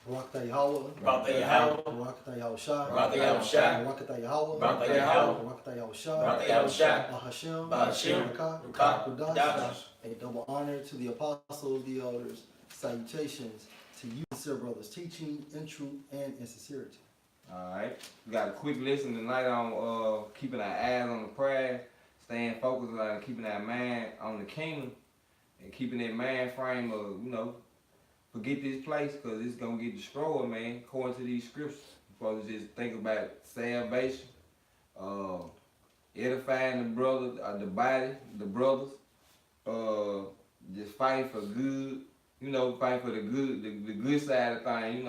Barakatah Yahawah, Barakatah Yahawah, Barakatah Yahawashi, Barakatah Yahawashi, Barakatah Yahawah, Barakatah Yahawah, Barakatah Yahawashi, Barakatah Yahawashi, Bahashem, Bahashem, Rakah, Kudash. a double honor to the apostles, the elders, salutations to you, sincere brothers, teaching in truth and in sincerity. Alright, we got a quick lesson tonight on keeping our eyes on the prize, staying focused on keeping our mind on the kingdom, and keeping that mind frame of, forget this place because it's going to get destroyed, man, according to these scriptures. You're supposed to just think about salvation, edifying the brothers, the body, the brothers, just fighting for good, fighting for the good side of things,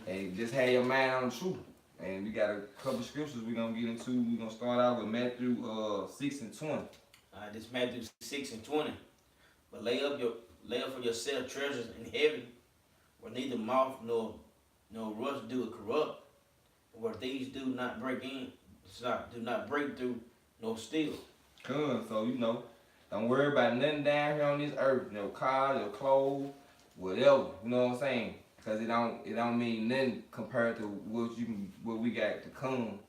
and just have your mind on the truth. And we got a couple scriptures we're going to get into. We're going to start out with Matthew 6 and 20. This Matthew 6 and 20. But lay up for yourself treasures in heaven, where neither moth nor rust do it corrupt, where thieves do not break through nor steal. Good. So don't worry about nothing down here on this earth. Your cars, your clothes, whatever. You know what I'm saying? Because it don't mean nothing compared to what we got to come,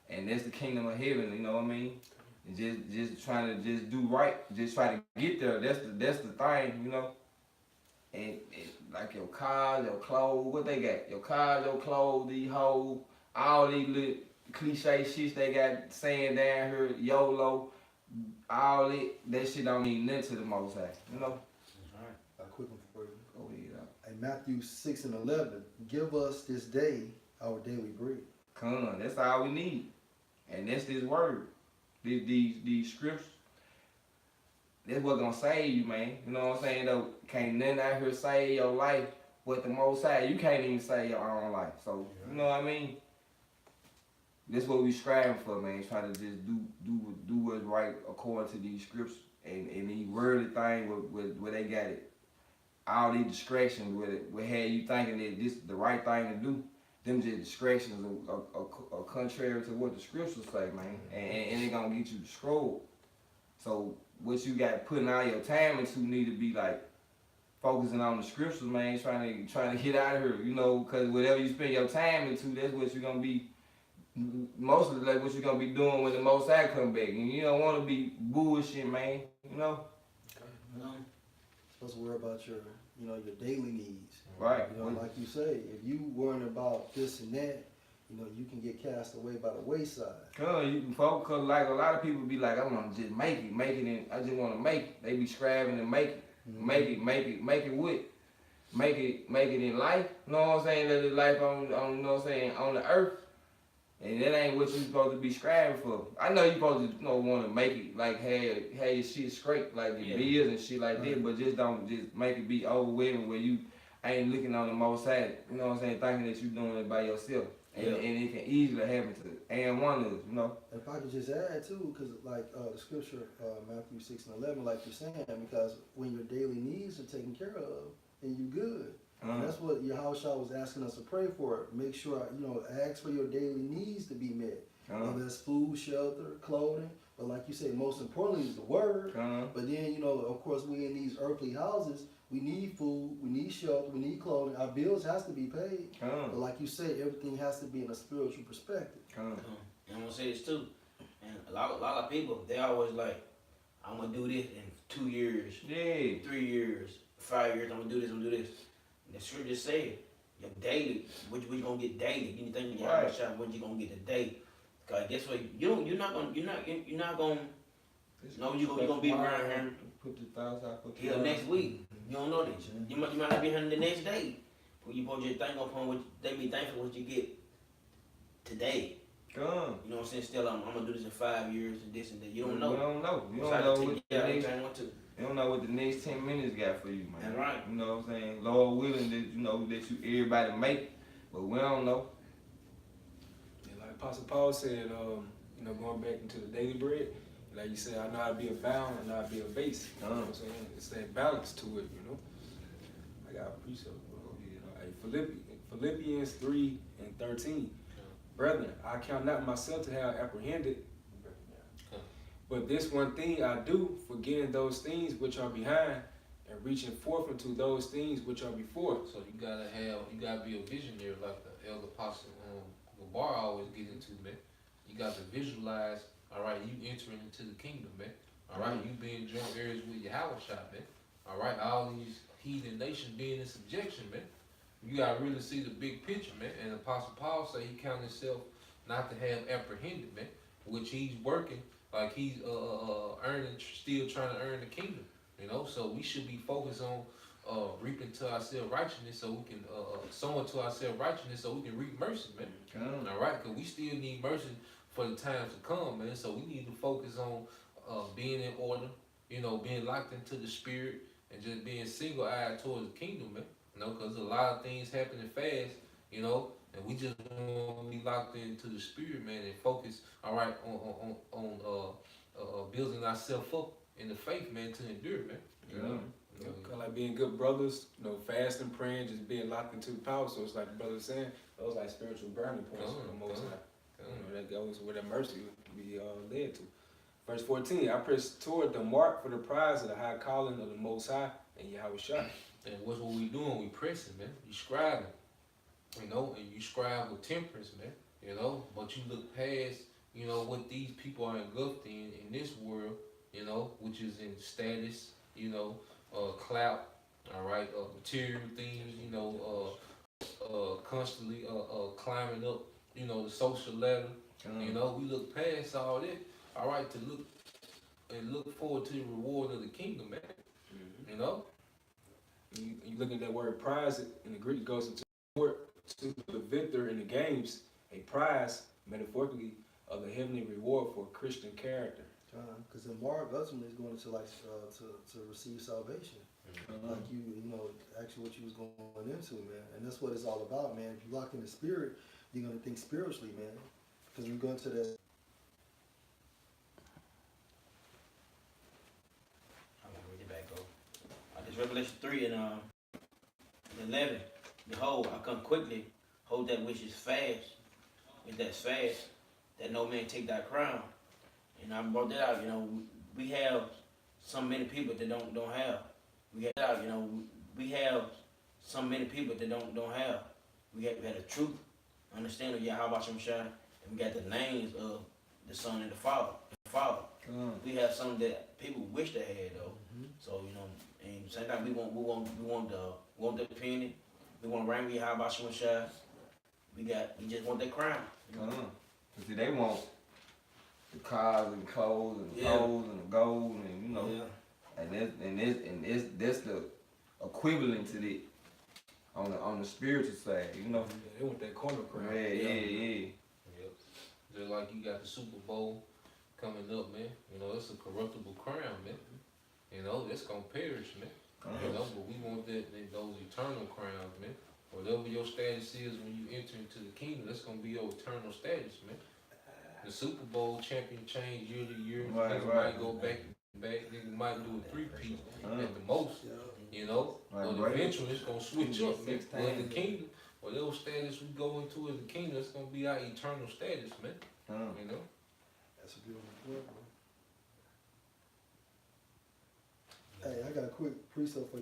and that's the kingdom of heaven. You know what I mean? And just trying to just do right, just try to get there. That's the thing, And like your cars, your clothes, what they got? Your cars, your clothes, these hoes, all these little cliche shits they got saying down here, YOLO, all that shit don't mean nothing to the Most High, All right. A quick one for you. Go ahead. In Matthew 6 and 11, give us this day our daily bread. Come on, that's all we need. And that's this word. These scriptures. That's what's gonna save you, man. You know what I'm saying? Though, can't nothing out here save your life with the Most High. You can't even save your own life. So, you know what I mean? That's what we striving for, man. Trying to just do what's right according to these scriptures and these worldly things where they got it. All these distractions with had you thinking that this is the right thing to do. Them just distractions are contrary to what the scriptures say, man. And it gonna get you destroyed. So what you got putting all your time into need to be like focusing on the scriptures, man. Trying to get out of here, because whatever you spend your time into, that's what you're gonna be. Mostly like what you're gonna be doing when the Most High come back, and you don't want to be bullshit, man. Supposed to worry about your daily needs. Right. Like you say, if you worrying about this and that, you can get cast away by the wayside. Cause like a lot of people be like, I want to just make it, and I just want to make it. They be striving to make it, make it in life. You know what I'm saying? That is life on on the earth. And that ain't what you supposed to be striving for. I know you supposed to want to make it, like have your shit straight, like your bills and shit like that, but just don't just make it be overwhelming where you ain't looking on the Most High. You know what I'm saying? Thinking that you doing it by yourself. And it can easily happen to and one of us, If I could just add too, because like the scripture, Matthew 6 and 11, like you're saying, because when your daily needs are taken care of, then you good. And that's what Yahawashi was asking us to pray for. Make sure, ask for your daily needs to be met. Whether it's food, shelter, clothing. But like you said, most importantly is the word. But then, of course, we in these earthly houses, we need food, we need shelter, we need clothing. Our bills has to be paid. But like you said, everything has to be in a spiritual perspective. And I'm going to say this too. And a lot of people, they always like, I'm going to do this in 2 years, 3 years, 5 years, I'm going to do this, I'm going to do this. The scripture just said, your daily, what you gonna get daily. Anything you have a shot, what you gonna get today. Cause guess what? You're not gonna know you're gonna be around here. Put the thoughts out. Next week. You don't know this. You might not be here the next day. But you put your thing upon what they be thankful what you get today. You know what I'm saying? Still, I'm gonna do this in 5 years and this and that. You don't know. You don't know. You don't know what the next 10 minutes got for you, man. That's right. You know what I'm saying? Lord willing that you everybody make it, but we don't know. Yeah, like Apostle Paul said, going back into the daily bread, like you said, I know how to be a bound and how to be a base. You know what I'm saying? It's that balance to it, I got a precept. Philippians 3 and 13. Brethren, I count not myself to have apprehended, but this one thing I do, forgetting those things which are behind, and reaching forth into those things which are before. So you gotta be a visionary like the elder apostle Gabar always get into, man. You got to visualize, all right, you entering into the kingdom, man. All right, you being joint heirs with Yahawashi, man. All right, all these heathen nations being in subjection, man. You gotta really see the big picture, man. And Apostle Paul say he counted himself not to have apprehended, man, which he's working like he's still trying to earn the kingdom, you know. So we should be focused on reaping to ourselves righteousness, so we can sowing to ourselves righteousness, so we can reap mercy, man. All right, because we still need mercy for the times to come, man. So we need to focus on being in order, you know, being locked into the spirit, and just being single-eyed towards the kingdom, man. You know, because a lot of things happening fast, you know, and we just want to be locked into the spirit, man, and focus, all right, on building ourselves up in the faith, man, to endure, man. You know? You know, kind of like being good brothers, you know, fasting, praying, just being locked into the power. So it's like the brother was saying, those like spiritual burning points for the Most High. You know, that goes where that mercy will be led to. Verse 14, I press toward the mark for the prize of the high calling of the Most High and Yahawashi. And what's what we doing? We pressing, man. You scribing, you know, and you scribe with temperance, man. You know, but you look past, you know, what these people are engulfed in this world, you know, which is in status, you know, clout, all right, material things, you know, constantly climbing up, you know, the social ladder. You know, we look past all that, all right, to look forward to the reward of the kingdom, man. You know. You look at that word prize in the Greek, goes into the victor in the games, a prize, metaphorically, of the heavenly reward for Christian character. Because the mark ultimately is going into like to receive salvation. Like you know, actually what you was going into, man. And that's what it's all about, man. If you lock in the spirit, you're going to think spiritually, man. Because we go into that. I'm going to read it back, go. This Revelation 3 and 11. Behold, I come quickly, hold that which is fast, that's fast, that no man take thy crown. And I brought that out, you know, we have so many people that don't have. We got out, you know, we have so many people that don't have. We had the truth, understanding of Yahawashi, and we got the names of the Son and the Father. We have some that people wish they had though. So, you know, and same time we want the opinion. We want to reign with Yahawashi. We just want that crown. You know? See, they want the cars and clothes and clothes and the gold and you know, and that's the equivalent to the on the spiritual side, you know. They want that corner crown. Yeah. Yep. Just like you got the Super Bowl coming up, man. You know, it's a corruptible crown, man. You know, it's gonna perish, man. You know, but we want those eternal crowns, man. Whatever your status is when you enter into the kingdom, that's gonna be your eternal status, man. The Super Bowl champion change year to year. Niggas might go back and back. Niggas might do a three-peat at the most, you know. But eventually it's gonna switch up, man. But in the kingdom, whatever status we go into in the kingdom, it's gonna be our eternal status, man. You know. That's a beautiful point, bro. Hey, I got a quick precept for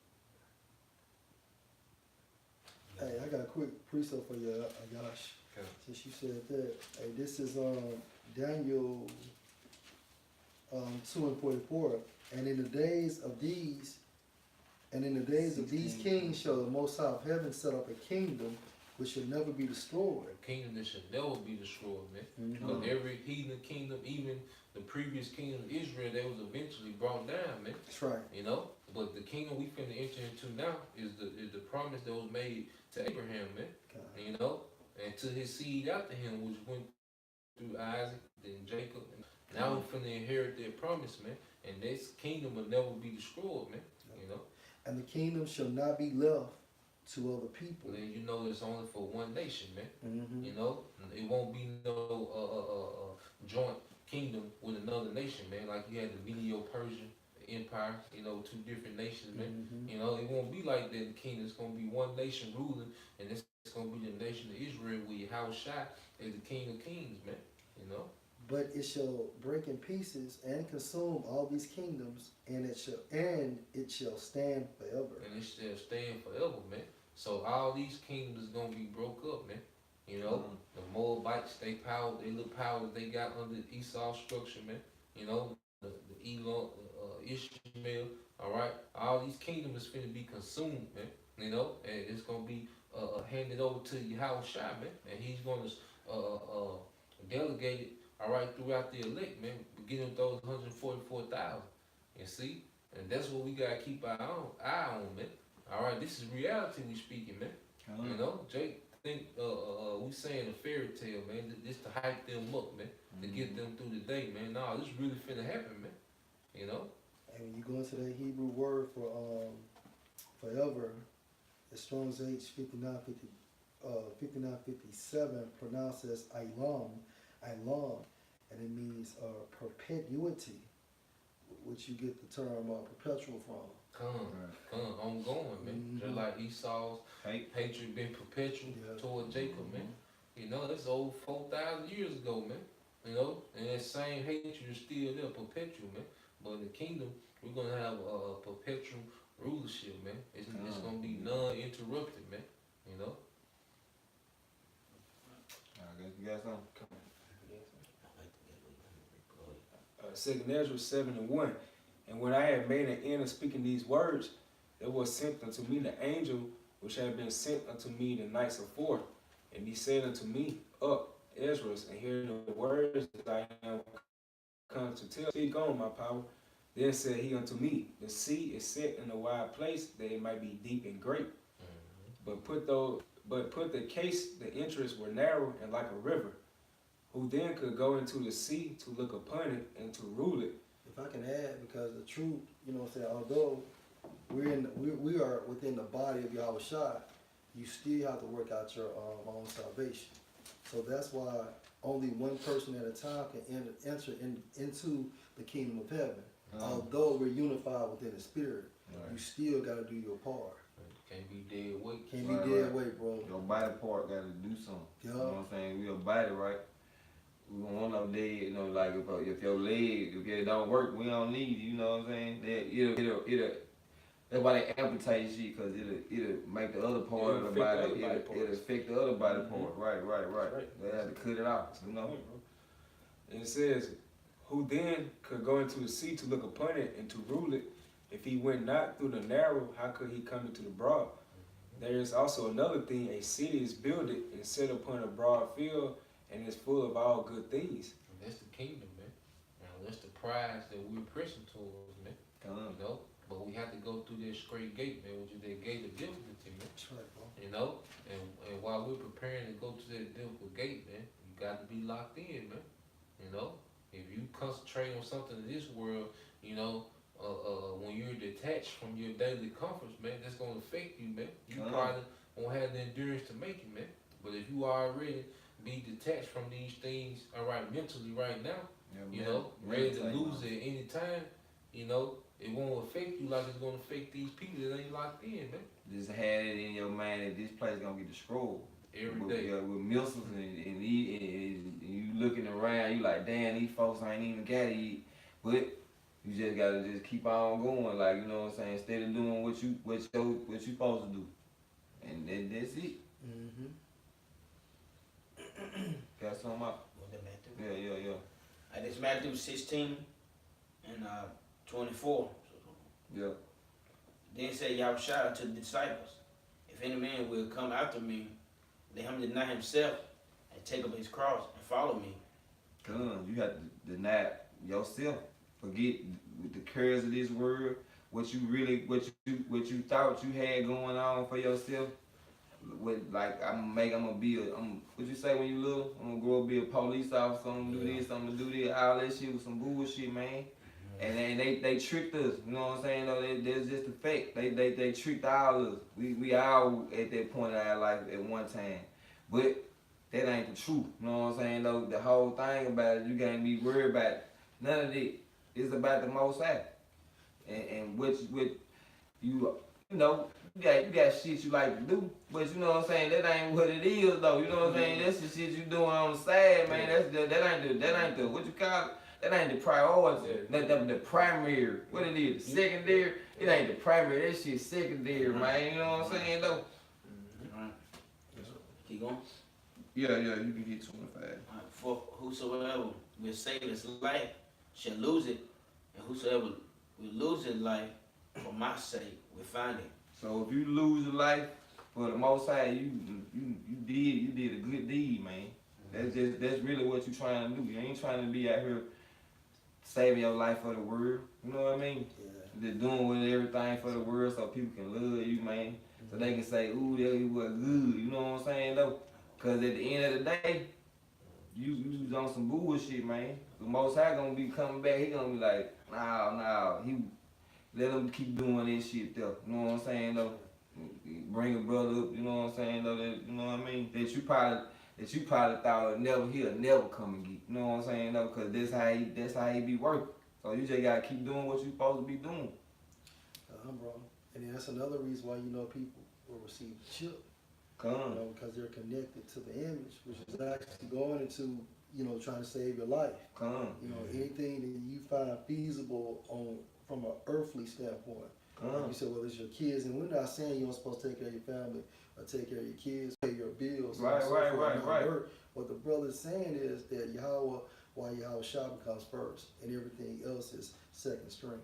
you. Gosh. Okay. Since you said that, hey, this is Daniel 2:44. And in the days of these kings shall the Most High of heaven set up a kingdom which should never be destroyed. A kingdom that should never be destroyed, man. Because every heathen kingdom, even the previous kingdom of Israel, they was eventually brought down, man. That's right. You know, but the kingdom we finna enter into now is the promise that was made to Abraham, man. And, you know, and to his seed after him, which went through Isaac, then Jacob. And now we're finna inherit their promise, man. And this kingdom will never be destroyed, man. You know. And the kingdom shall not be left to other people. Then you know it's only for one nation, man. You know, it won't be no joint kingdom with another nation, man. Like you had the Medo-Persian Empire, you know, two different nations, man. You know, it won't be like that. The kingdom is gonna be one nation ruling, and it's gonna be the nation of Israel, where Yahawashi is the King of Kings, man. You know. but it shall break in pieces and consume all these kingdoms, and it shall stand forever. And it shall stand forever, man. So all these kingdoms is gonna be broke up, man. You know, the Moabites, they little power that they got under Esau's structure, man. You know, the Elon, Ishmael, all right. All these kingdoms is finna be consumed, man. You know, and it's gonna be handed over to Yahawashi, man, and he's gonna delegate it, all right, throughout the elect, man, beginning with those 144,000. You see, and that's what we gotta keep our eye on, man. All right, this is reality we speaking, man. You know, Jake think we saying a fairy tale, man. This to hype them up, man, to get them through the day, man. No, this really finna happen, man. You know. And when you go into that Hebrew word for forever, the Strong's H 5957 pronounces Ilam, and it means perpetuity, which you get the term perpetual from. Ongoing, man. Just like Esau's hatred been perpetual toward Jacob, man. You know, that's over 4,000 years ago, man. You know, and that same hatred is still there, perpetual, man. But in the kingdom, we're gonna have a perpetual rulership, man. It's gonna be non-interrupted, man. You know. I guess you got something. 2nd Ezra 7:1. And when I had made an end of speaking these words, there was sent unto me the angel which had been sent unto me the nights afore. And he said unto me, Up, Ezra, and hear the words that I am come to tell. Speak on, my power. Then said he unto me, The sea is set in a wide place, that it might be deep and great. But put the case, the entrance were narrow and like a river. Who then could go into the sea to look upon it and to rule it? If I can add, because the truth, you know what I'm saying, although we are within the body of Yahawashi, you still have to work out your own salvation. So that's why only one person at a time can enter into the kingdom of heaven. Although we're unified within the spirit, you still got to do your part. Can't be dead weight. Can't be dead weight, bro. Your body part got to do something. You know what I'm saying? We a body, right? We don't want no dead, you know, like if your leg, if it don't work, we don't need you, you know what I'm saying? It'll that's why they amputate shit, because it'll make the other part of the body, it'll affect the other body part. Right. They have to cut it out, you know? And it says, Who then could go into the sea to look upon it and to rule it? If he went not through the narrow, how could he come into the broad? There is also another thing, a city is builded and set upon a broad field, and is full of all good things. And that's the kingdom, man. Now, that's the prize that we're pressing towards, man. You know, but we have to go through that straight gate, man, which is that gate of difficulty, man. That's right, bro. You know, and while we're preparing to go to that difficult gate, man, you got to be locked in, man. You know, if you concentrate on something in this world, you know, when you're detached from your daily comforts, man, that's gonna affect you, man. You probably won't have the endurance to make it, man. But if you already be detached from these things, all right, mentally right now, you know, ready to lose it at any time, you know, it won't affect you like it's gonna affect these people that ain't locked in, man. Just had it in your mind that this place gonna get destroyed every day. With missiles and you looking around, you like, damn, these folks ain't even got to eat. But you just gotta just keep on going, like, you know what I'm saying, instead of doing what you supposed to do, and that's it. Got something up? Yeah. It's Matthew 16 and 24. Yeah. Then said Yahawashi to the disciples, If any man will come after me, let him deny himself and take up his cross and follow me. You have to deny yourself. Forget the cares of this world. What you thought you had going on for yourself. What you say when you little? I'm gonna grow up be a police officer. I'm gonna do this. I'm gonna do that. All that shit was some bullshit, man. And then they tricked us. You know what I'm saying? No, that's just a fact. They tricked all of us. We all at that point in our life at one time. But that ain't the truth. You know what I'm saying? Though the whole thing about it, you can't be worried about it. None of it. It's about the Most High. And what you you know, you got shit you like to do, but you know what I'm saying, that ain't what it is though, you know what I'm saying, that's the shit you doing on the side, man, that ain't the, what you call it, that ain't the priority, the primary, what it is, the secondary, it ain't the primary, that shit secondary, man, you know what I'm saying though? Alright. Keep going. Yeah, you can get 25. Alright. For whosoever will save his life shall lose it, and whosoever will lose his life for my sake will find it. So if you lose your life for the Most High, you did a good deed, man. That's really what you trying to do. You ain't trying to be out here saving your life for the world. You know what I mean? Yeah. Just doing with everything for the world so people can love you, man. So they can say, ooh, that was good. You know what I'm saying though? Cause at the end of the day, you was on some bullshit, man. The Most High gonna be coming back. He gonna be like, nah. He let them keep doing this shit though. You know what I'm saying though? Bring a brother up. You know what I'm saying though? That, you know what I mean? That you probably thought he'll never come and get. You know what I'm saying though? Cause that's how he be working. So you just gotta keep doing what you supposed to be doing. Bro. And that's another reason why people will receive the chip. Because they're connected to the image, which is actually going into, trying to save your life. Anything that you find feasible from an earthly standpoint. Like you said, whether it's your kids, and we're not saying you're supposed to take care of your family or take care of your kids, pay your bills. Right. What the brother's saying is that Yahawah, why Yahawashi becomes first, and everything else is second string.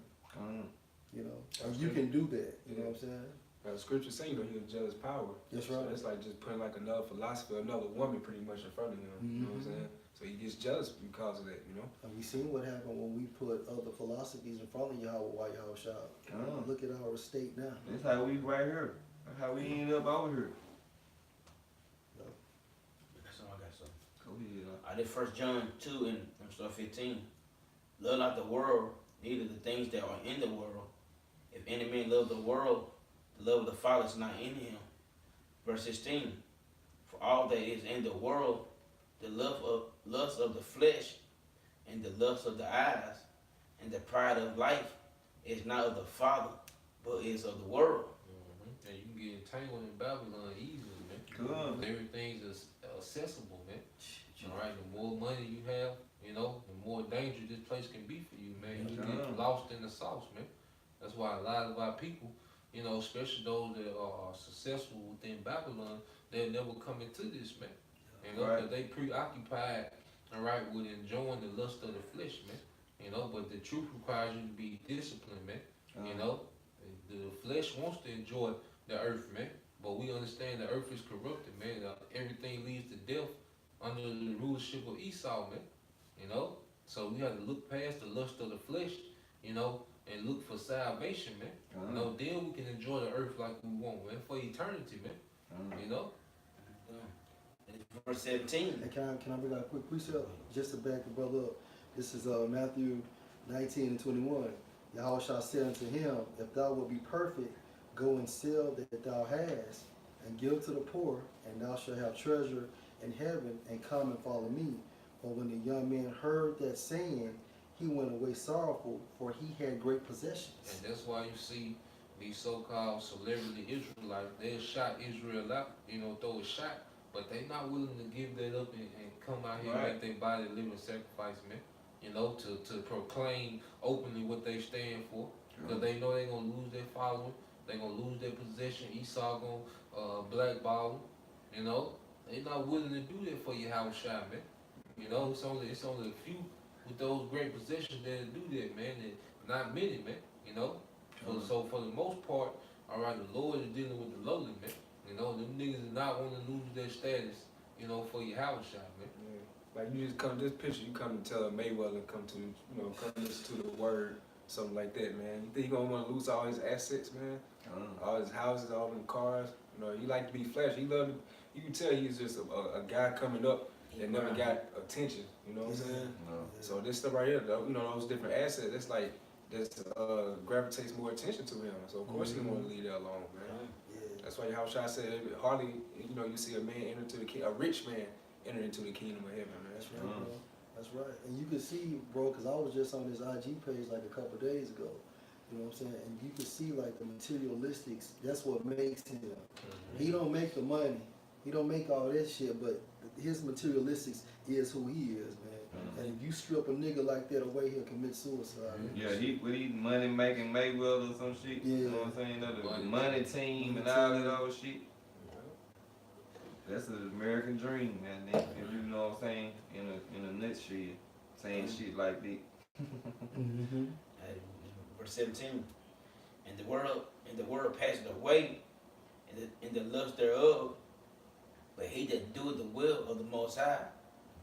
And you can do that. You know what I'm saying? The scripture saying, he'll judge power. That's right. So it's like just putting like another philosophy, another woman pretty much in front of him. You know what I'm saying? So he gets judged because of that, And we seen what happened when we put other philosophies in front of Yahawah, Yahawashi. Look at our state now. That's how we right here. That's how we ended up over here. That's all I got, so. Go ahead. I did 1 John 2 and 15. Love not the world, neither the things that are in the world. If any man love the world, the love of the Father is not in him. Verse 16. For all that is in the world, the lust of the flesh, and the lust of the eyes, and the pride of life is not of the Father, but is of the world. And you can get entangled in Babylon easily, man. Good. Everything's accessible, man. All right, the more money you have, the more danger this place can be for you, man. You get lost in the sauce, man. That's why a lot of our people, especially those that are successful within Babylon, they'll never come into this, man. Because they preoccupied, all right, with enjoying the lust of the flesh, man. But the truth requires you to be disciplined, man. The flesh wants to enjoy the earth, man. But we understand the earth is corrupted, man. Everything leads to death under the rulership of Esau, man. So we have to look past the lust of the flesh, and look for salvation, man. Then we can enjoy the earth like we want, man, for eternity, man. Verse 17. And can I bring out a quick precept just to back the brother up? This is Matthew 19 and 21. Yahawashi said unto him, if thou wilt be perfect, go and sell that thou hast, and give to the poor, and thou shalt have treasure in heaven, and come and follow me. But when the young man heard that saying, he went away sorrowful, for he had great possessions. And that's why you see these so-called celebrity Israelites, they'll shot Israel out, throw a shot, but they not willing to give that up and come out here and make their body a living sacrifice, man. To proclaim openly what they stand for. Because they know they're going to lose their following, they're going to lose their possession, Esau going to blackball them, They're not willing to do that for Yahawashi, man. It's only a few with those great possessions that do that, man. And not many, man. So for the most part, all right, the Lord is dealing with the lowly, man. Them niggas do not want to lose their status, for Yahawashi, man. Like you just come to this picture, you come to tell Mayweather, come to listen to the word, something like that, man. You think he gonna want to lose all his assets, man? All his houses, all them cars. He like to be flashy. You can tell he's just a guy coming up that never got attention. You know what I'm saying? So this stuff right here, those different assets, that's like gravitates more attention to him. So of course he want to leave that alone, man. That's why Yahawashi said hardly, you see a man a rich man enter into the kingdom of heaven, man. That's right, bro. That's right. And you can see, bro, because I was just on this IG page like a couple days ago, You know what I'm saying? And you can see like the materialistics. That's what makes him. He don't make the money. He don't make all that shit. But his materialistics is who he is, man. And if you strip a nigga like that away, he'll commit suicide. Yeah, he money making Mayweather or some shit. Yeah. You know what I'm saying? The money team and all that other shit. That's an American dream, man. If you know what I'm saying, in a nutshell, saying shit like that. Verse 17. And the world passeth away, and the lust thereof, but he that doeth the will of the Most High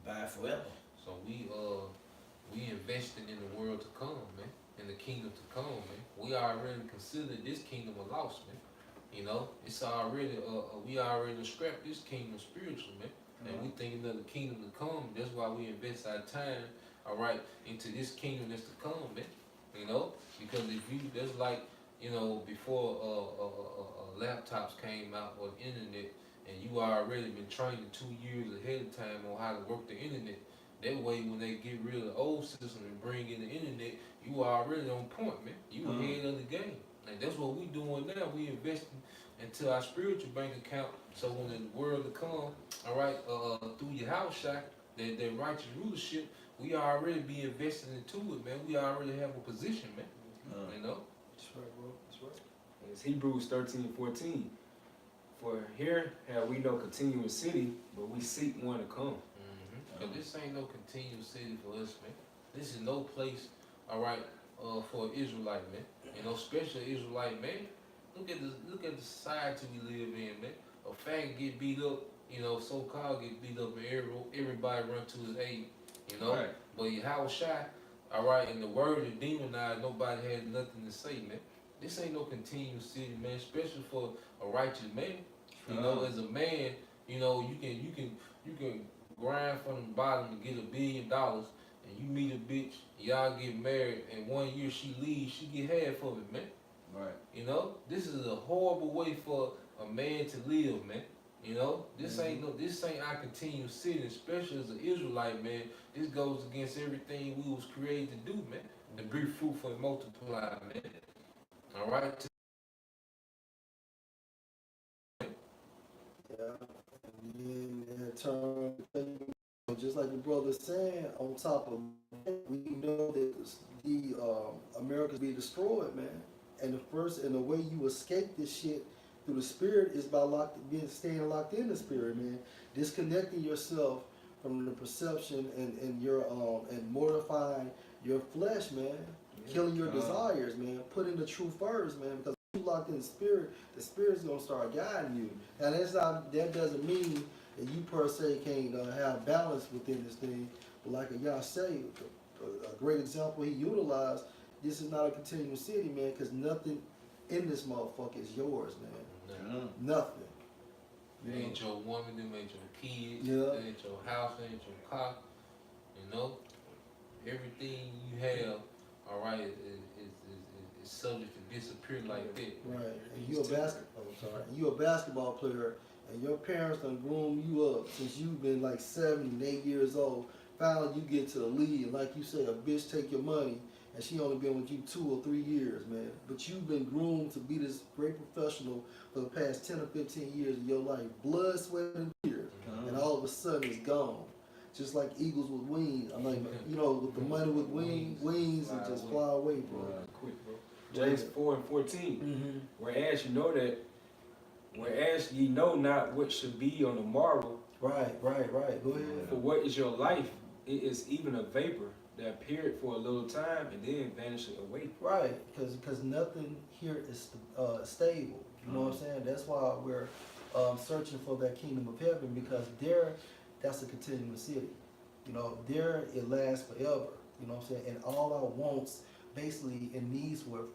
abide forever. So we investing in the world to come, man, in the kingdom to come, man. We already considered this kingdom a loss, man. You know, it's already we already scrapped this kingdom spiritually, man. And we thinking of the kingdom to come. That's why we invest our time, all right, into this kingdom that's to come, man. You know, because if you, that's like, you know, before laptops came out or the internet, and you already been training 2 years ahead of time on how to work the internet. That way, when they get rid of the old system and bring in the internet, you are already on point, man. You ahead of the game. And that's what we doing now. We investing into our spiritual bank account. So when the world to come, all right, through Yahawashi, that righteous rulership, we already be investing into it, man. We already have a position, man. You know? That's right, bro. That's right. It's Hebrews 13:14. For here have we no continuous city, but we seek one to come. Cause this ain't no continuous city for us, man. This is no place, all right, for an Israelite, man. You know, especially an Israelite, man. Look at the society we live in, man. A faggot get beat up, you know, so-called get beat up, and everybody run to his aid, you know. Right. But Yahawashi, all right, and the word is demonized. Nobody has nothing to say, man. This ain't no continuous city, man. Especially for a righteous man. You know, as a man, you know, you can grind from the bottom to get $1 billion, and you meet a bitch, y'all get married, and 1 year she leaves, she get half of it, man. Right. You know, this is a horrible way for a man to live, man. You know, this ain't our continuous sin, especially as an Israelite, man. This goes against everything we was created to do, man. To be fruitful and multiply, man. All right. And in turn, just like the brother saying, on top of that, we know that the America's be destroyed, man. And the way you escape this shit through the spirit is by staying locked in the spirit, man. Disconnecting yourself from the perception and your and mortifying your flesh, man. Killing your desires, man. Putting the truth first, man. Because if you locked in the spirit's gonna start guiding you. And that doesn't mean that you per se can't have balance within this thing. But like Yah say, a great example he utilized, this is not a continuous city, man, because nothing in this motherfucker is yours, man. Nothing. It ain't your woman, it ain't your kids, yeah. It ain't your house, it ain't your car. You know? Everything you have, all right, is subject to disappear like that. Right. And you a basketball player, and your parents done groomed you up since you've been like 7 and 8 years old. Finally, you get to the league, and like you say, a bitch take your money, and she only been with you 2 or 3 years, man. But you've been groomed to be this great professional for the past 10 or 15 years of your life. Blood, sweat, and tears. And all of a sudden, it's gone. Just like eagles with wings. I mean, you know, with the money with wings and just fly away, bro. Quick, bro. James 4:14. Whereas ye know not what should be on the morrow. Right. Go ahead. For what is your life? It is even a vapor that appeared for a little time and then vanisheth away. Right, because nothing here is stable. You know what I'm saying? That's why we're searching for that kingdom of heaven, because that's a continuous city. You know, there it lasts forever. You know what I'm saying? And all our wants, basically, and needs will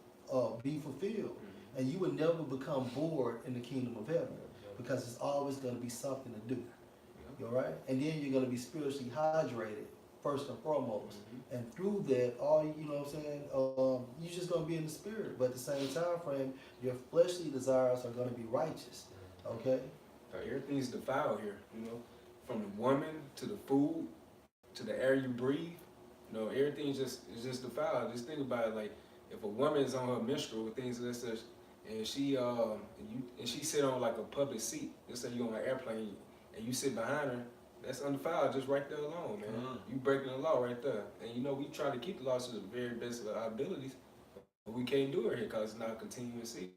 be fulfilled. And you would never become bored in the kingdom of heaven, because it's always going to be something to do. You all right? And then you're going to be spiritually hydrated, first and foremost. And through that, you know what I'm saying, you're just going to be in the spirit. But at the same time frame, your fleshly desires are going to be righteous. Okay? Everything's defiled here, you know, from the woman to the food to the air you breathe. You know, everything's just defiled. Just think about it, like, if a woman is on her menstrual with things of that such, and she sit on like a public seat, let's say you're on an airplane and you sit behind her, that's undefiled just right there alone, man. You breaking the law right there. And you know, we try to keep the laws to the very best of our abilities, but we can't do it here because it's not a continuous seat.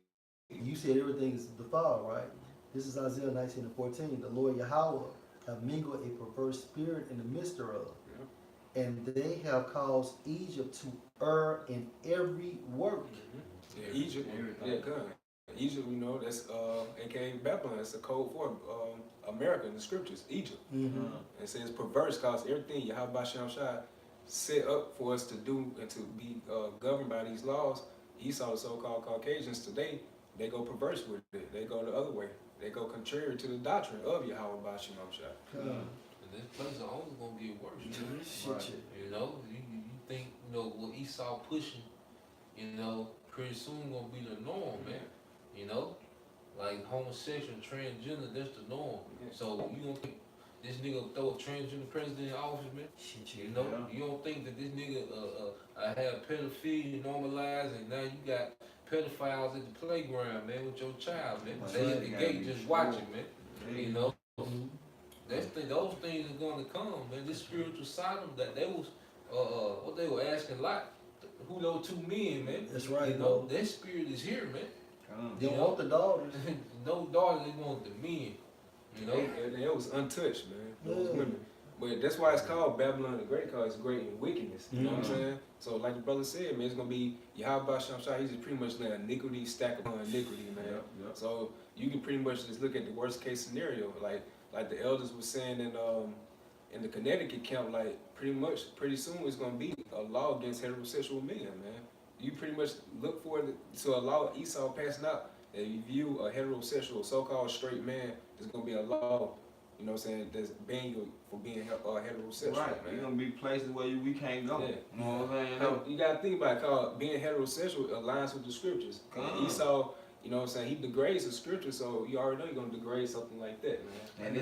You said everything is defiled, right? This is Isaiah 19:14. The Lord Yahawah have mingled a perverse spirit in the midst thereof, and they have caused Egypt to err in every work. Yeah, Egypt, Egypt, you know, that's aka Babylon. That's a code for America in the scriptures. Egypt. It says perverse because everything Yahawashi set up for us to do and to be governed by these laws. Esau, the so-called Caucasians today, they go perverse with it. They go the other way. They go contrary to the doctrine of Yahawashi. This place is always gonna get worse. You know, you think, you know, what Esau pushing, you know, pretty soon gonna be the norm, man. You know, like homosexual, transgender, that's the norm. So you don't think this nigga throw a transgender president in office, man? You know, you don't think that this nigga have pedophilia normalized, and now you got pedophiles at the playground, man, with your child, man. They at the gate just watching, man. You know. Those things are going to come, man. This spiritual Sodom that they was, what they were asking Lot, who those two men, man. That's right, you know, that spirit is here, man. They don't want the daughters. No daughters, they want the men. You know, it was untouched, man. Those women. But that's why it's called Babylon the Great, because it's great in wickedness. You know what I'm saying? So like the brother said, man, it's gonna be Yahawah Shamshai. He's just pretty much letting iniquity stack upon iniquity, man. So you can pretty much just look at the worst case scenario, like the elders were saying in the Connecticut camp, like pretty soon it's gonna be a law against heterosexual men, man. You pretty much look forward to a law Esau passing out that you view a heterosexual, so-called straight man, there's gonna be a law, you know what I'm saying, that's banning you for being heterosexual. Right, there's gonna be places where we can't go. Yeah. You know what I'm saying? You gotta think about it, cause being heterosexual aligns with the scriptures. Esau, you know what I'm saying, he degrades the scripture, so you already know you're gonna degrade something like that, man.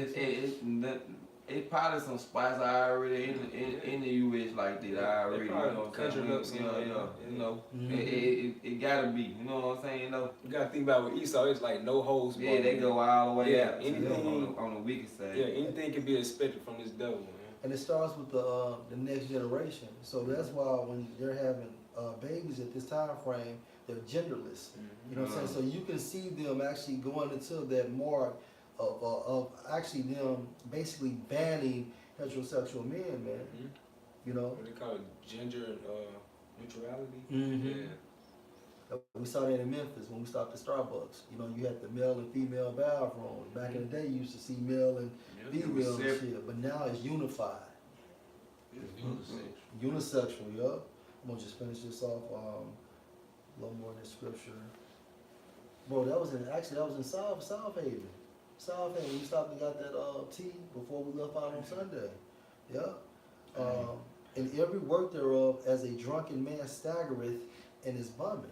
And it's probably some spots I already in the U.S. like that. I already, you know what I'm saying? It gotta be, you know what I'm saying? Though. You gotta think about with Esau, it's like no holds barred. Yeah, they go all the way out. Anything on the wicked side. Yeah, anything can be expected from this devil, man. And it starts with the next generation. So that's why when they're having babies at this time frame, they're genderless. You know what I'm saying? So you can see them actually going into that mark of actually them basically banning heterosexual men, man. You know? What they call it, gender neutrality? Yeah. We saw that in Memphis when we stopped at Starbucks. You know, you had the male and female bathrooms. Back in the day, you used to see male and female and shit, but now it's unified. Unisexual, yup. I'm gonna just finish this off a little more in the scripture. Bro, that was in South Haven. South Haven, we stopped and got that tea before we left out on Sunday. Yeah. And every work thereof as a drunken man staggereth and is vomit.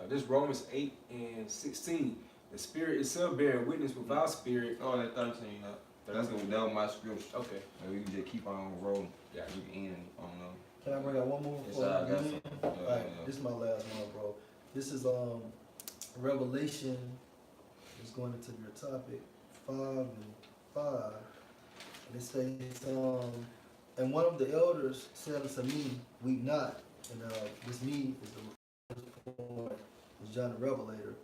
This Romans 8:16. The spirit itself bearing witness with our spirit. Oh, that 13, that was my scripture. Okay. And we can just keep on rolling. Yeah. We can end, I don't know. Can I bring out one more? Yes, I got some. Alright, this is my last one, bro. This is Revelation. Just going into your topic, 5:5. And it states, and one of the elders said unto me, weep not. And this me is John the Revelator.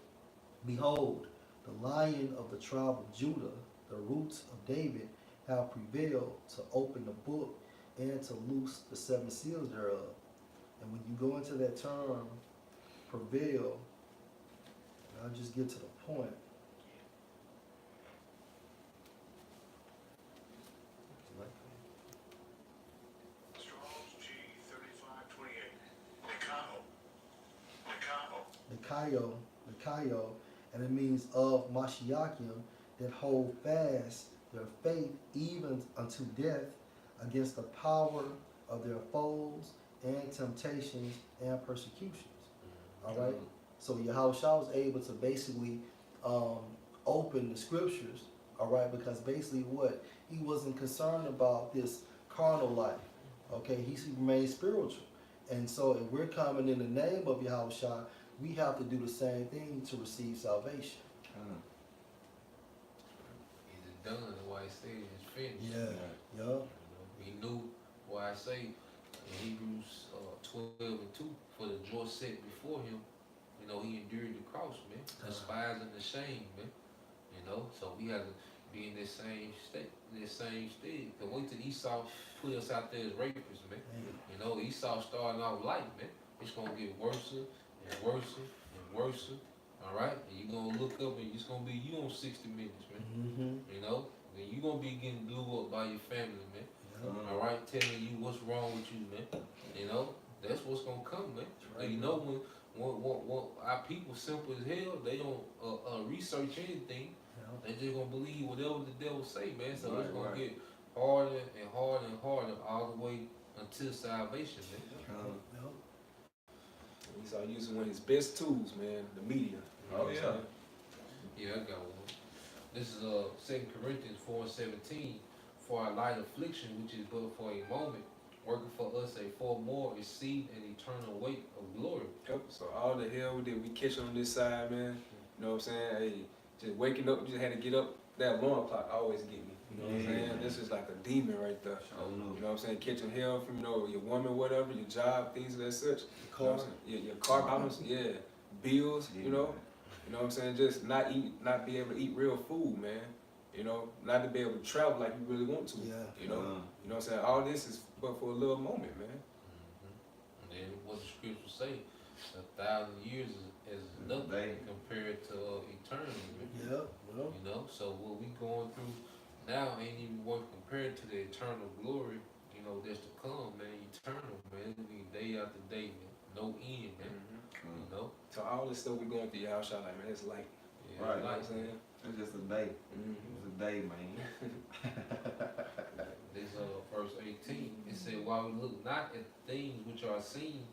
Behold, the Lion of the tribe of Judah, the roots of David, have prevailed to open the book and to loose the 7 seals thereof. And when you go into that term, prevail, I'll just get to the point. Nikayo, and it means of Mashiachim that hold fast their faith even unto death against the power of their foes and temptations and persecutions. All right? So Yahawashi was able to basically open the scriptures, all right, because basically what? He wasn't concerned about this carnal life, Okay, he remains spiritual. And so if we're coming in the name of Yahawashi, we have to do the same thing to receive salvation. Is it done? Why he said it's finished. Yeah. You know, he knew why I say in Hebrews 12:2, for the joy set before him, you know, he endured the cross, man. Despising the shame, man. You know, so we have to be in this same state, Cause wait till Esau put us out there as rapists, man. You know, Esau starting off light, man. It's gonna get worse and worse and worse. All right, and you gonna look up and it's gonna be you on 60 Minutes, man. You know, and you gonna be getting blew up by your family, man. All right, telling you what's wrong with you, man. You know, that's what's gonna come, man. Right, you know, when our people simple as hell, they don't research anything. They just gonna believe whatever the devil say, man. So it's gonna get harder and harder and harder all the way until salvation, man. He's all using one of his best tools, man, the media. Oh yeah. Yeah, I got one. This is 2 Corinthians 4:17. For our light affliction, which is but for a moment, working for us a far more exceed an eternal weight of glory. Yep. So all the hell that we catch on this side, man, you know what I'm saying? Hey, just waking up, just had to get up. That alarm clock always get me. You know what I'm saying? This is like a demon right there. You know what I'm saying? Catching hell from, you know, your woman, whatever, your job, things of that such. Car. You know your car problems, bills, you know. You know what I'm saying? Just not be able to eat real food, man. You know, not to be able to travel like you really want to. Yeah. You know what I'm saying? All this is but for a little moment, man. And then what the scriptures say, 1,000 years is nothing compared to eternity, man. Yeah. Well. You know, so what we going through now ain't even worth compared to the eternal glory, you know, that's to come, man. Eternal, man. It'll be day after day, man. No end, man. You know? So all this stuff we going through, y'all shot like, man, it's light. Yeah, Right. You know what I'm saying? It's just a day. It's a day, man. This verse 18, it said, while we look not at the things which are seen,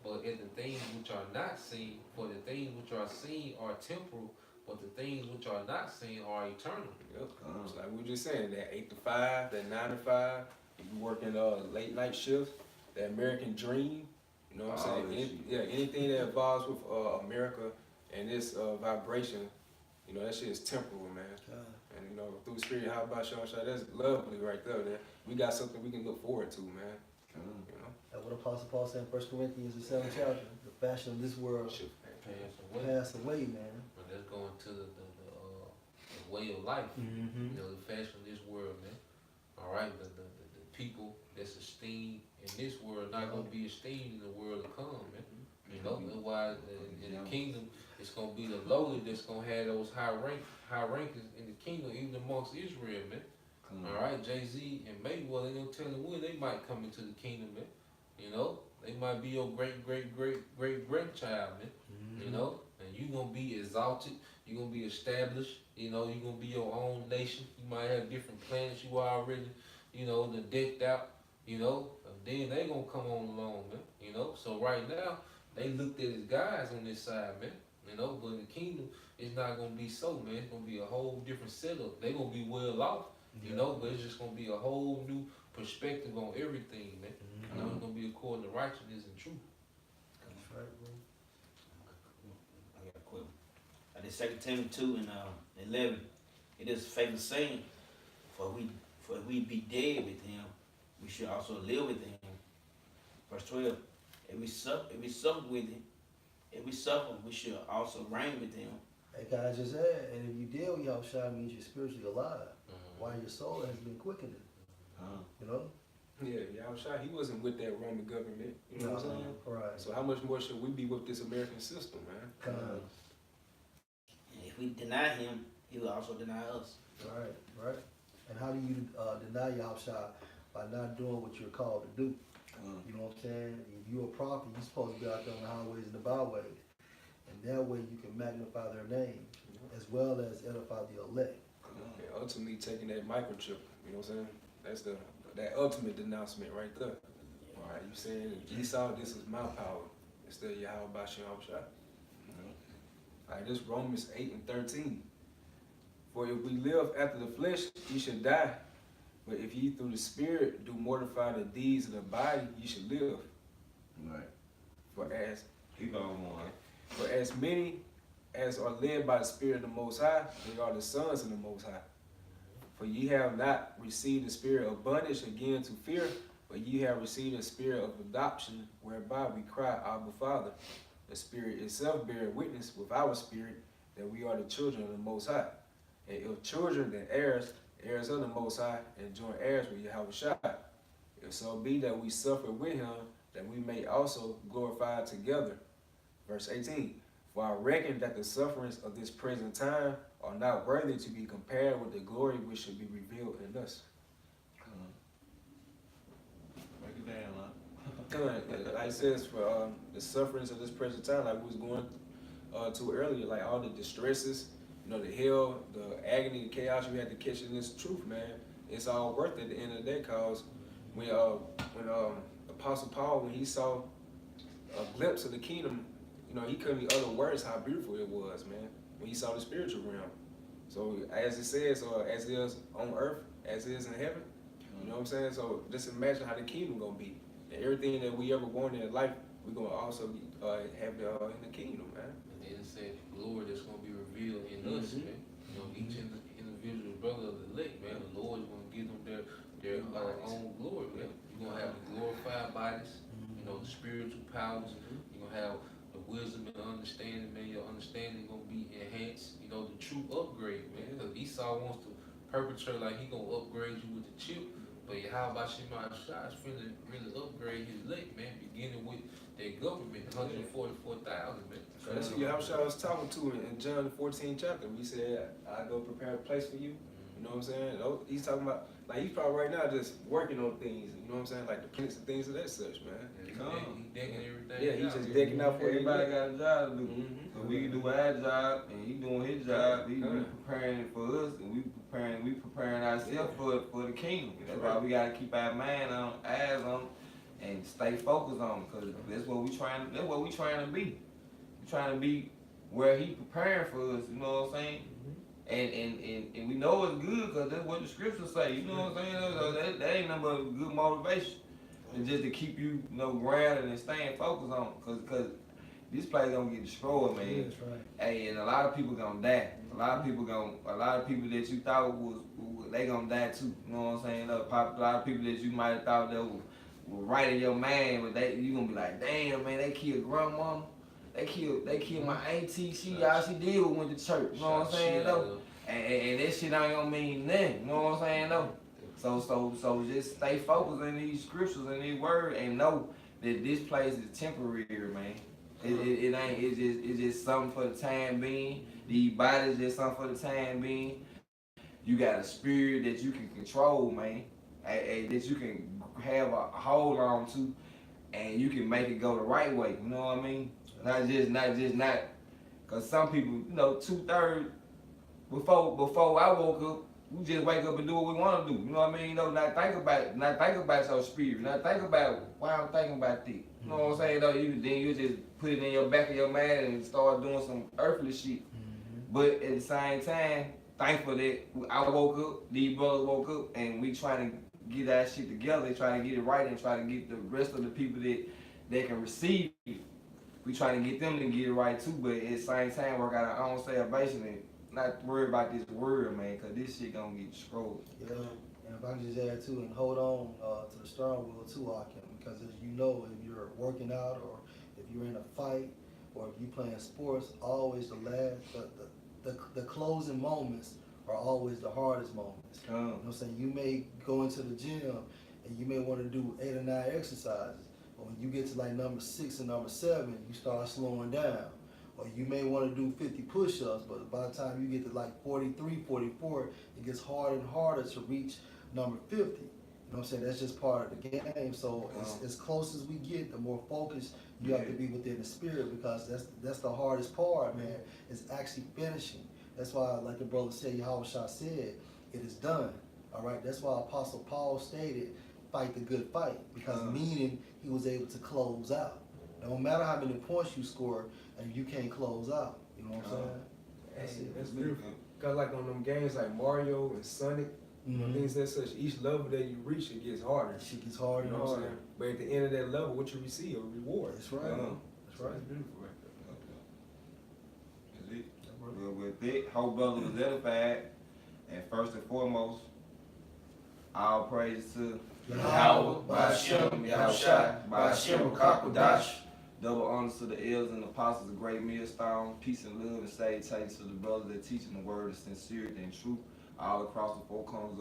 but at the things which are not seen, for the things which are seen are temporal, but the things which are not seen are eternal. Yep. It's like we were just saying, that 8 to 5, that 9 to 5, if you working late night shifts, that American dream, you know what I'm saying? Anything that involves with America and this vibration, you know, that shit is temporal, man. And you know, through the spirit, how about y'all? That's lovely right there, man. We got something we can look forward to, man. You know? That's what Apostle Paul said in 1 Corinthians, the 7th chapter. The fashion of this world pass away, man. But that's going to the way of life. You know, the fashion of this world, man. All right, the people that's esteemed in this world not gonna be esteemed in the world to come, man. You know, that's why in the kingdom it's gonna be the lowly that's gonna have those high rankings in the kingdom, even amongst Israel, man. All right, Jay-Z and Mayweather, they gonna tell them when they might come into the kingdom, man. You know, they might be your great grandchild, man. You know, and you gonna be exalted, you gonna be established. You know, you gonna be your own nation. You might have different planets you already, you know, the decked out. You know, and then they gonna come on along, man. You know, so right now they looked at as guys on this side, man. You know, but in the kingdom, it's not gonna be so, man. It's gonna be a whole different setup. They gonna be well off, you know, but it's just gonna be a whole new perspective on everything, man. You know, it's gonna be according to righteousness and truth. That's right, bro. I got a quick one. This 2 Timothy 2 and 11. It is faithful saying, for we be dead with him, we should also live with him. Verse 12. If we suffer with him, we should also reign with him. Hey, can I just add, and if you deal with Yahawashi, means you're spiritually alive, while your soul has been quickened. You know? Yeah, Yahawashi, he wasn't with that Roman government. You know what I'm saying? Right. So how much more should we be with this American system, man? And if we deny him, he will also deny us. Right. And how do you deny Yahawashi? By not doing what you're called to do. You know what I'm saying? If you're a prophet, you're supposed to be out there on the highways and the byways. And that way you can magnify their name, as well as edify the elect. And ultimately taking that microchip, you know what I'm saying? That's that ultimate denouncement right there. All right, you saying, Esau, this is my power. Instead of Yahawashi. All right, this Romans 8 and 13. For if we live after the flesh, we should die. But if ye through the Spirit do mortify the deeds of the body, you should live. Right. For as Keep on going. For as many as are led by the Spirit of the Most High, they are the sons of the Most High. For ye have not received the spirit of bondage again to fear, but ye have received the spirit of adoption, whereby we cry, Abba, Father. The Spirit itself beareth witness with our spirit that we are the children of the Most High. And if children, then heirs, heirs of the Most High, and joint heirs with Yahawashi. If so be that we suffer with him, that we may also glorify together. Verse 18. For I reckon that the sufferings of this present time are not worthy to be compared with the glory which should be revealed in us. Break it down, Like it says, for the sufferings of this present time, like we was going to earlier, like all the distresses, you know, the hell, the agony, the chaos we had to catch in this truth, man. It's all worth it at the end of the day, cause when Apostle Paul, when he saw a glimpse of the kingdom, you know, he couldn't utter words how beautiful it was, man, when he saw the spiritual realm. So as it says, as it is on earth, as it is in heaven, you know what I'm saying? So just imagine how the kingdom gonna be. And everything that we ever wanted in life, we're gonna also have in the kingdom, man. And then it said glory that's gonna be revealed in us, man. You know, each individual brother of the elect, man, the Lord is gonna give them their own glory, man. You're gonna have the glorified bodies, you know, the spiritual powers. You're gonna have the wisdom and understanding, man. Your understanding gonna be enhanced. You know, the true upgrade, man. Because Esau wants to perpetrate like he gonna upgrade you with the chip. But Yahawashi is really upgrade his elect, man, beginning with their government, 144,000, man. So that's what Yahawashi was talking to in John the 14th chapter. We said, I go prepare a place for you. You know what I'm saying? He's talking about, like, he's probably right now just working on things, you know what I'm saying? Like the plants and things of that such, man. He's decking everything. Yeah, he's just decking out for everybody got a job to do. So we can do our job, and he doing his job. He preparing for us, and we preparing ourselves for the kingdom. That's why we gotta keep our mind on, eyes on, and stay focused on, because that's what we trying to be. We trying to be where he preparing for us. You know what I'm saying? And we know it's good because that's what the scriptures say. You know what I'm saying? So that ain't nothing but good motivation. And just to keep you, grounded and staying focused on it. Because this place gonna get destroyed, man. Yeah, that's right. Hey, and a lot of people gonna die. A lot of people that you thought they gonna die too. You know what I'm saying? A lot of people that you might have thought that were right in your mind, but you gonna be like, damn, man, they killed grandmama. They killed my auntie. All she did was went to church. You know what I'm saying though? And that shit ain't gonna mean nothing. You know what I'm saying though? So just stay focused in these scriptures and these words and know that this place is temporary, man. It ain't. It's just something for the time being. These bodies just something for the time being. You got a spirit that you can control, man. That you can have a hold on to, and you can make it go the right way. You know what I mean? Not just cause some people, 2/3 before I woke up, we just wake up and do what we want to do. You know what I mean? Not think about your spirit. Not think about why I'm thinking about this. You know what I'm saying? Though you just put it in your back of your mind and start doing some earthly shit. But at the same time, thankful that I woke up, these brothers woke up, and we trying to get that shit together, trying to get it right, and try to get the rest of the people that can receive it. We trying to get them to get it right too, but at the same time work out our own salvation and not worry about this word, man, because this shit gonna get destroyed. Yeah, and if I can just add too, and hold on to the strong will too, Akim, because as you know, if you're working out or if you're in a fight or if you playing sports, always the closing moments are always the hardest moments. You know what I'm saying? You may go into the gym and you may want to do 8 or 9 exercises. But when you get to like number 6 and number 7, you start slowing down. Or you may want to do 50 push-ups, but by the time you get to like 43, 44, it gets harder and harder to reach number 50. You know what I'm saying? That's just part of the game. So as close as we get, the more focused you have to be within the spirit, because that's the hardest part, man, is actually finishing. That's why, like the brother said, Yahawashi said, it is done. All right? That's why Apostle Paul stated, fight the good fight, because meaning he was able to close out. No matter how many points you score, and you can't close out. You know what I'm saying? That's beautiful. Cause like on them games like Mario and Sonic, You know, things that such. Each level that you reach, it gets harder. Shit gets harder You know what I'm saying? But at the end of that level, what you receive, a reward. That's right. That's right. It's beautiful right there. Is it? Well, with it, hope brother was edified, and first and foremost, all praise to Yahawah, Ba'ashem, Yahawashi, Ba'ashem, Kakwadash. Double honors to the elders and apostles, a great millstone, peace and love and salutations to the brothers that teaching the word of sincerity and truth all across the four corners of